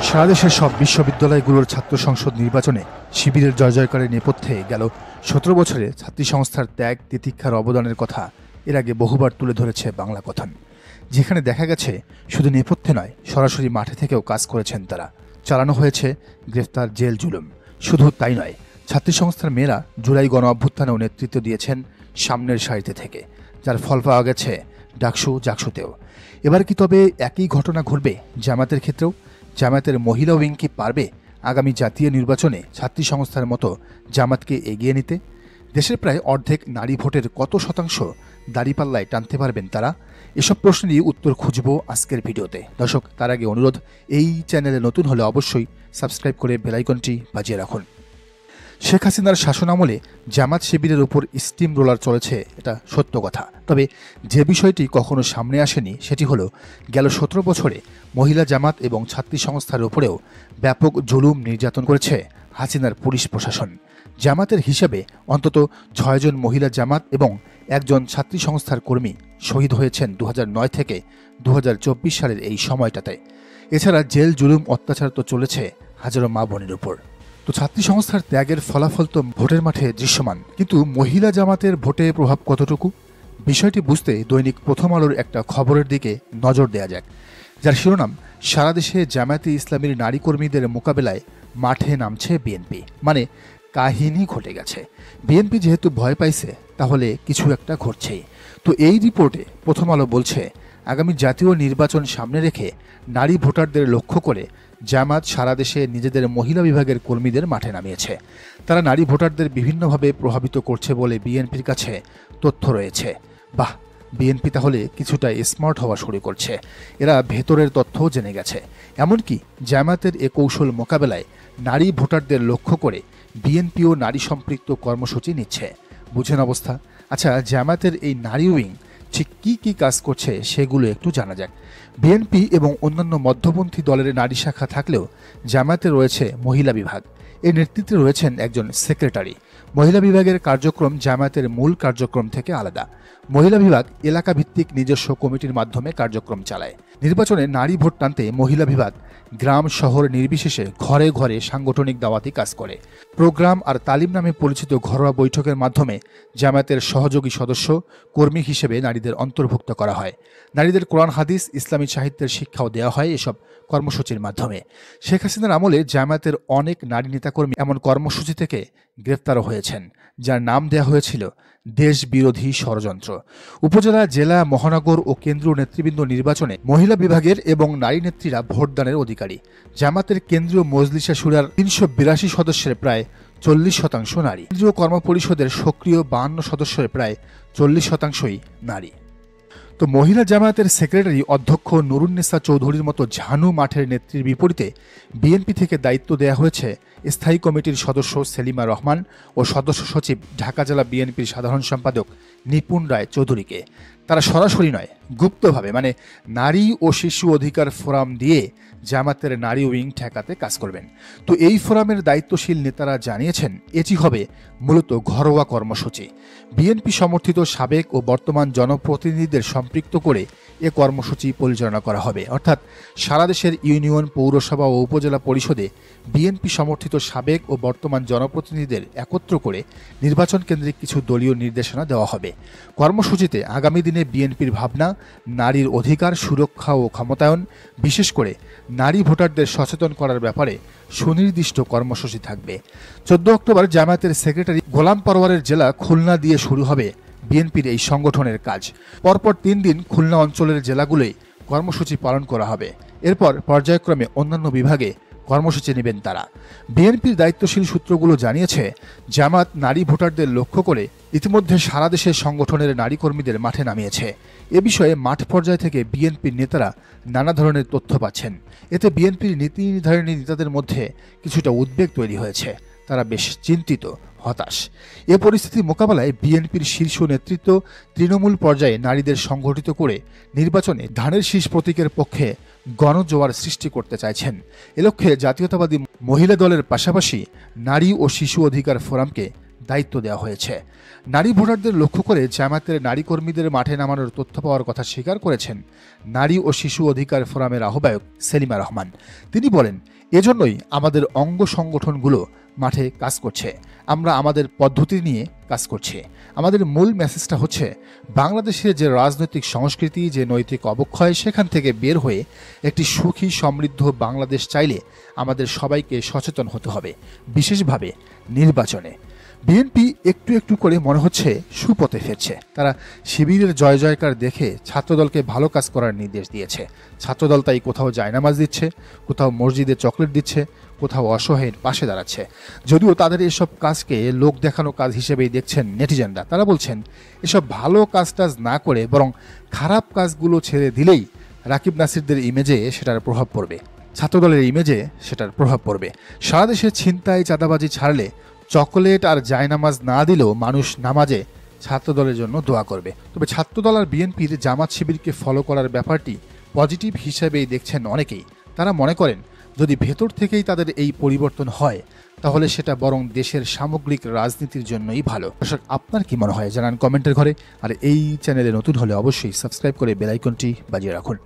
সারা দেশের সব বিশ্ববিদ্যালয়গুলোর ছাত্র সংসদ নির্বাচনে শিবিরের জয়জয়কারের নেপথ্যে গেল ১৭ বছরে ছাত্রী সংস্থার ত্যাগ তিতিক্ষার অবদানের কথা এর আগে বহুবার তুলে ধরেছে বাংলা কথান। যেখানে দেখা গেছে শুধু নেপথ্যে নয়, সরাসরি মাঠে থেকেও কাজ করেছেন তারা। চালানো হয়েছে গ্রেফতার, জেল, জুলুম। শুধু তাই নয়, ছাত্রী সংস্থার মেয়েরা জুলাই গণ অভ্যুত্থানেও নেতৃত্ব দিয়েছেন সামনের সারিতে থেকে, যার ফল পাওয়া গেছে ডাকসু জাকসুতেও। এবার কি তবে একই ঘটনা ঘটবে জামাতের ক্ষেত্রেও? জামায়াতের মহিলা উইং কি পারবে আগামী জাতীয় নির্বাচনে ছাত্রী সংস্থার মতো জামাতকে এগিয়ে নিতে? দেশের প্রায় অর্ধেক নারী ভোটের কত শতাংশ দাঁড়িপাল্লায় টানতে পারবেন তারা? এসব প্রশ্নেরই উত্তর খুঁজব আজকের ভিডিওতে। দর্শক, তার আগে অনুরোধ, এই চ্যানেলে নতুন হলে অবশ্যই সাবস্ক্রাইব করে বেল আইকনটি বাজিয়ে রাখুন। শেখ হাসিনার শাসনামলে জামাত শিবিরের উপর স্টিম রোলার চলেছে, এটা সত্য কথা। তবে যে বিষয়টি কখনো সামনে আসেনি সেটি হলো গেল ১৭ বছরে মহিলা জামাত এবং ছাত্রী সংস্থার উপরেও ব্যাপক জুলুম নির্যাতন করেছে হাসিনার পুলিশ প্রশাসন। জামাতের হিসাবে অন্তত ৬ জন মহিলা জামাত এবং ১ জন ছাত্রী সংস্থার কর্মী শহীদ হয়েছেন ২০০৯ থেকে ২০২৪ সালের এই সময়টাতে। এছাড়া জেল, জুলুম, অত্যাচার তো চলেছে হাজারো মা বোনের উপর। তো ছাত্রী সংস্থার ত্যাগের ফলাফল তো ভোটের মাঠে দৃশ্যমান, কিন্তু মহিলা জামাতের ভোটে প্রভাব কতটুকু? বিষয়টি বুঝতে দৈনিক প্রথম আলোর একটা খবরের দিকে নজর দেয়া যাক, যার শিরোনাম, সারা দেশে জামায়াতে ইসলামীর নারী কর্মীদের মোকাবেলায় মাঠে নামছে বিএনপি। মানে কাহিনী ঘটে গেছে। বিএনপি যেহেতু ভয় পাইছে, তাহলে কিছু একটা ঘটছেই। তো এই রিপোর্টে প্রথম আলো বলছে, আগামী জাতীয় নির্বাচন সামনে রেখে নারী ভোটারদের লক্ষ্য করে জামাত সারা দেশে নিজেদের মহিলা বিভাগের কর্মীদের মাঠে নামিয়েছে। তারা নারী ভোটারদের বিভিন্নভাবে প্রভাবিত করছে বলে বিএনপির কাছে তথ্য রয়েছে। বাহ, বিএনপি তাহলে কিছুটা স্মার্ট হওয়া শুরু করছে। এরা ভেতরের তথ্যও জেনে গেছে। এমনকি জামাতের এ কৌশল মোকাবেলায় নারী ভোটারদের লক্ষ্য করে বিএনপিও নারী সম্পৃক্ত কর্মসূচি নিচ্ছে। বুঝেন অবস্থা? আচ্ছা, জামাতের এই নারী উইং ঠিক কী কাজ করছে সেগুলো একটু জানা যাক। বিএনপি এবং অন্যান্য মধ্যপন্থী দলের নারী শাখা থাকলেও জামায়াতে রয়েছে মহিলা বিভাগ। এর নেতৃত্বে রয়েছেন একজন সেক্রেটারি। মহিলা বিভাগের কার্যক্রম জামায়াতের মূল কার্যক্রম থেকে আলাদা। মহিলা বিভাগ এলাকা ভিত্তিক নিজস্ব কমিটির মাধ্যমে কার্যক্রম চালায়। নির্বাচনে নারী ভোট টানতে মহিলা বিভাগ গ্রাম শহর নির্বিশেষে ঘরে ঘরে সাংগঠনিক দাওয়াতি কাজ করে। প্রোগ্রাম আর তালিম নামে পরিচিত ঘরোয়া বৈঠকের মাধ্যমে জামায়াতের সহযোগী সদস্য, কর্মী হিসেবে নারীদের অন্তর্ভুক্ত করা হয়। নারীদের কোরআন, হাদিস, ইসলামী সাহিত্যের শিক্ষাও দেওয়া হয় এসব কর্মসূচির মাধ্যমে। শেখ হাসিনার আমলে জামায়াতের অনেক নারী নেতাকর্মী এমন কর্মসূচি থেকে গ্রেফতারও হয়েছেন, যার নাম দেওয়া হয়েছিল দেশ বিরোধী ষড়যন্ত্র। উপজেলা, জেলা, মহানগর ও কেন্দ্রীয় নেতৃবৃন্দ নির্বাচনে মহিলা বিভাগের এবং নারী নেত্রীরা ভোটদানের অধিকারী। জামাতের কেন্দ্রীয় মজলিসে শুরার ৩৮২ সদস্যের প্রায় ৪০% নারী। কেন্দ্রীয় কর্মপরিষদের সক্রিয় ৫২ সদস্যের প্রায় ৪০%ই নারী। তো মহিলা জামায়াতের সেক্রেটারি অধ্যক্ষ নুরুন্নেসা চৌধুরীর মতো ঝানু মাঠের নেত্রীর বিপরীতে বিএনপি থেকে দায়িত্ব দেওয়া হয়েছে স্থায়ী কমিটির সদস্য সেলিমা রহমান ও সদস্য সচিব ঢাকা জেলা বিএনপির সাধারণ সম্পাদক নিপুণ রায় চৌধুরীকে। তারা সরাসরি নয়, গুপ্তভাবে, মানে নারী ও শিশু অধিকার ফোরাম দিয়ে জামাতের নারী উইং ঠেকাতে কাজ করবেন। তো এই ফোরামের দায়িত্বশীল নেতারা জানিয়েছেন, এটি হবে মূলত ঘরোয়া কর্মসূচি। বিএনপি সমর্থিত সাবেক ও বর্তমান জনপ্রতিনিধিদের সম্পৃক্ত করে এ কর্মসূচি পরিচালনা করা হবে। অর্থাৎ সারা দেশের ইউনিয়ন, পৌরসভা ও উপজেলা পরিষদে বিএনপি সমর্থিত সাবেক ও বর্তমান জনপ্রতিনিধিদের একত্র করে নির্বাচন কেন্দ্রিক কিছু দলীয় নির্দেশনা দেওয়া হবে। কর্মসূচিতে আগামী দিনে বিএনপির ভাবনা, নারীর অধিকার, সুরক্ষা ও ক্ষমতায়ন, বিশেষ করে নারী ভোটারদের সচেতন করার ব্যাপারে সুনির্দিষ্ট কর্মসূচি থাকবে। ১৪ অক্টোবর জামায়াতের সেক্রেটারি গোলাম পরওয়ারের জেলা খুলনা দিয়ে শুরু হবে বিএনপির এই সংগঠনের কাজ। পরপর ৩ দিন খুলনা অঞ্চলের জেলাগুলোই কর্মসূচি পালন করা হবে। এরপর পর্যায়ক্রমে অন্যান্য বিভাগে কর্মসূচি নেবেন তারা। বিএনপির দায়িত্বশীল সূত্রগুলো জানিয়েছে, জামাত নারী ভোটারদের লক্ষ্য করে ইতিমধ্যে সারা দেশের সংগঠনের নারী কর্মীদের মাঠে নামিয়েছে। এ বিষয়ে মাঠ পর্যায় থেকে বিএনপির নেতারা নানা ধরনের তথ্য পাচ্ছেন। এতে বিএনপির নীতি নির্ধারণী নেতাদের মধ্যে কিছুটা উদ্বেগ তৈরি হয়েছে। তারা বেশ চিন্তিত, হতাশ। এ পরিস্থিতি মোকাবেলায় বিএনপির শীর্ষ নেতৃত্ব তৃণমূল পর্যায়ে নারীদের সংগঠিত করে নির্বাচনে ধানের শীষ প্রতীকের পক্ষে গণজোয়ার সৃষ্টি করতে চাইছেন। এ লক্ষ্যে জাতীয়তাবাদী মহিলা দলের পাশাপাশি নারী ও শিশু অধিকার ফোরামকে দায়িত্ব দেওয়া হয়েছে। নারী ভোটারদের লক্ষ্য করে জামায়াতের নারী কর্মীদের মাঠে নামানোর তথ্য পাওয়ার কথা স্বীকার করেছেন নারী ও শিশু অধিকার ফোরামের আহ্বায়ক সেলিমা রহমান। তিনি বলেন, এজন্যই আমাদের অঙ্গ সংগঠনগুলো মাঠে কাজ করছে। আমরা আমাদের পদ্ধতি নিয়ে কাজ করছি। আমাদের মূল মেসেজটা হচ্ছে, বাংলাদেশের যে রাজনৈতিক সংস্কৃতি, যে নৈতিক অবক্ষয়, সেখান থেকে বের হয়ে একটি সুখী সমৃদ্ধ বাংলাদেশ চাইলে আমাদের সবাইকে সচেতন হতে হবে, বিশেষভাবে নির্বাচনে। বিএনপি একটু একটু করে মনে হচ্ছে সুপথে ফিরছে। তারা শিবিরের জয় জয়কার দেখে ছাত্রদলকে ভালো কাজ করার নির্দেশ দিয়েছে। ছাত্রদল তাই কোথাও জায়নামাজ দিচ্ছে, কোথাও মসজিদে চকলেট দিচ্ছে, কোথাও অসহায়ের পাশে দাঁড়াচ্ছে। যদিও তাদের এসব কাজকে লোক দেখানো কাজ হিসেবেই দেখছেন নেটিজেনরা। তারা বলছেন, এসব ভালো কাজ টাজ না করে বরং খারাপ কাজগুলো ছেড়ে দিলেই রাকিব নাসিরদের ইমেজে সেটার প্রভাব পড়বে, ছাত্রদলের ইমেজে সেটার প্রভাব পড়বে। সারা দেশে ছিনতাই চাঁদাবাজি ছাড়লে, চকোলেট আর জায়নামাজ না দিলেও মানুষ নামাজে ছাত্রদলের জন্য দোয়া করবে। তবে ছাত্রদল আর বিএনপির জামাত শিবিরকে ফলো করার ব্যাপারটি পজিটিভ হিসেবেই দেখছেন অনেকেই। তারা মনে করেন, যদি ভেতর থেকেই তাদের এই পরিবর্তন হয়, তাহলে সেটা বরং দেশের সামগ্রিক রাজনীতির জন্যই ভালো। দর্শক, আপনার কি মনে হয় জানান কমেন্টের ঘরে। আর এই চ্যানেলে নতুন হলে অবশ্যই সাবস্ক্রাইব করে বেল আইকনটি বাজিয়ে রাখুন।